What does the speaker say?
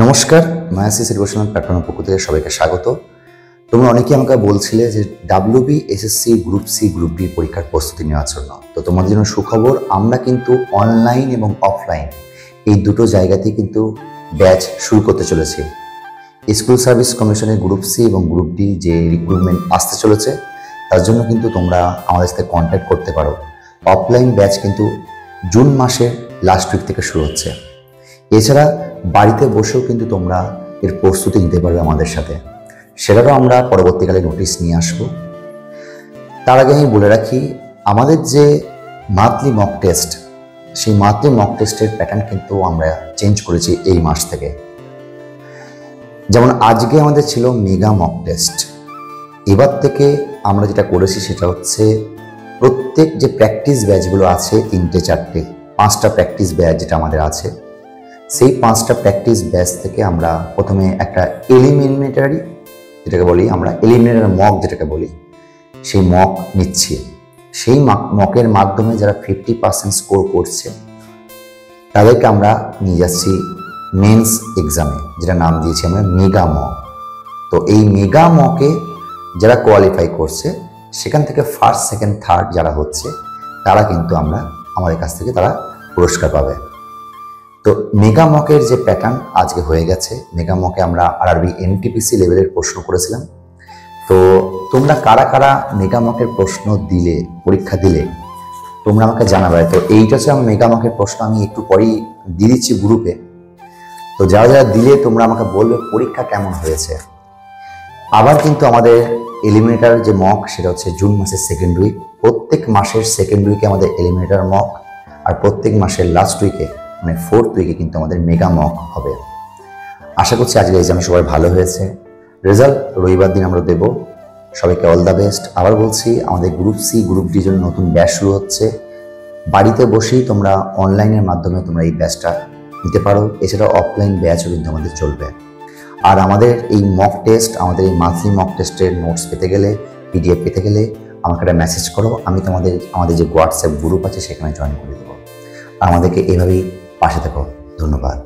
নমস্কার, meiosis educational প্ল্যাটফর্মের পক্ষ থেকে সবাইকে স্বাগত। তোমরা অনেকেই আমাকে বলছিলে যে WB, SSC, group C, group D পরীক্ষার প্রস্তুতি নেওয়ার জন্য। তো তোমাদের জন্য সুখবর, আমরা কিন্তু অনলাইন এবং অফলাইন এই দুটো জায়গাতেই কিন্তু ব্যাচ শুরু করতে চলেছি। স্কুল সার্ভিস কমিশনের গ্রুপ সি এবং গ্রুপ ডি যে রিক্রুটমেন্ট আসতে চলেছে, তার জন্য কিন্তু তোমরা আমাদের সাথে কন্ট্যাক্ট করতে পারো। অফলাইন ব্যাচ কিন্তু জুন মাসের লাস্ট উইক থেকে শুরু হচ্ছে। এছাড়া বাড়িতে বসেও কিন্তু তোমরা এর প্রস্তুতি নিতে পারবে আমাদের সাথে, সেটারও আমরা পরবর্তীকালে নোটিশ নিয়ে আসব। তার আগে আমি বলে রাখি, আমাদের যে মান্থলি মক টেস্ট, সেই মান্থলি মক টেস্টের প্যাটার্ন কিন্তু আমরা চেঞ্জ করেছি এই মাস থেকে। যেমন আজকে আমাদের ছিল মেগা মক টেস্ট, এবার থেকে আমরা যেটা করেছি সেটা হচ্ছে প্রত্যেক যে প্র্যাকটিস ব্যাচগুলো আছে, 3-4টে 5টা প্র্যাকটিস ব্যাচ যেটা আমাদের আছে, সেই 5টা প্র্যাকটিস ব্যাচ থেকে আমরা প্রথমে একটা এলিমিনেটারি যেটাকে বলি আমরা, এলিমিনেটারি মক যেটাকে বলি, সেই মক নিচ্ছি। সেই মকের মাধ্যমে যারা 50% স্কোর করছে তাদেরকে আমরা নিয়ে যাচ্ছি মেন্স এক্সামে, যেটা নাম দিয়েছি আমরা মেগা মক। তো এই মেগা মকে যারা কোয়ালিফাই করছে, সেখান থেকে ফার্স্ট, সেকেন্ড, থার্ড যারা হচ্ছে, তারা কিন্তু আমাদের কাছ থেকে তারা পুরস্কার পাবে। তো মেগা মকের যে প্যাটার্ন আজকে হয়ে গেছে, মেগা মকে আমরা আরআরবি এনটিপিসি লেভেলের প্রশ্ন করেছিলাম। তো তোমরা কারা কারা মেগা মকের প্রশ্ন দিলে, পরীক্ষা দিলে, তোমরা আমাকে জানাবে। তো এইটা হচ্ছে আমার মেগা মকের প্রশ্ন, আমি একটু পরেই দিয়ে দিচ্ছি গ্রুপে। তো যারা যারা দিলে তোমরা আমাকে বলবে পরীক্ষা কেমন হয়েছে। আবার কিন্তু আমাদের এলিমিনেটার যে মক, সেটা হচ্ছে জুন মাসের সেকেন্ড উইক। প্রত্যেক মাসের সেকেন্ড উইকে আমাদের এলিমিনেটার মক, আর প্রত্যেক মাসের লাস্ট উইকে মানে 4th উইকে কিন্তু আমাদের মেগা মক হবে। আশা করছি আজকের এক্সাম সবাই ভালো হয়েছে। রেজাল্ট রবিবার দিন আমরা দেব। সবাইকে অল দ্য বেস্ট। আবার বলছি, আমাদের গ্রুপ সি, গ্রুপ ডির জন্য নতুন ব্যাচ শুরু হচ্ছে। বাড়িতে বসেই তোমরা অনলাইনের মাধ্যমে তোমরা এই ব্যাচটা নিতে পারো। এছাড়াও অফলাইন ব্যাচও কিন্তু আমাদের চলবে। আর আমাদের এই মক টেস্ট, আমাদের এই মান্থলি মক টেস্টের নোটস পেতে গেলে, পিডিএফ পেতে গেলে আমাকে একটা মেসেজ করো। আমি আমাদের যে হোয়াটসঅ্যাপ গ্রুপ আছে সেখানে জয়েন করে দেবো। আর আমাদেরকে এভাবেই পাশে থাকো। ধন্যবাদ।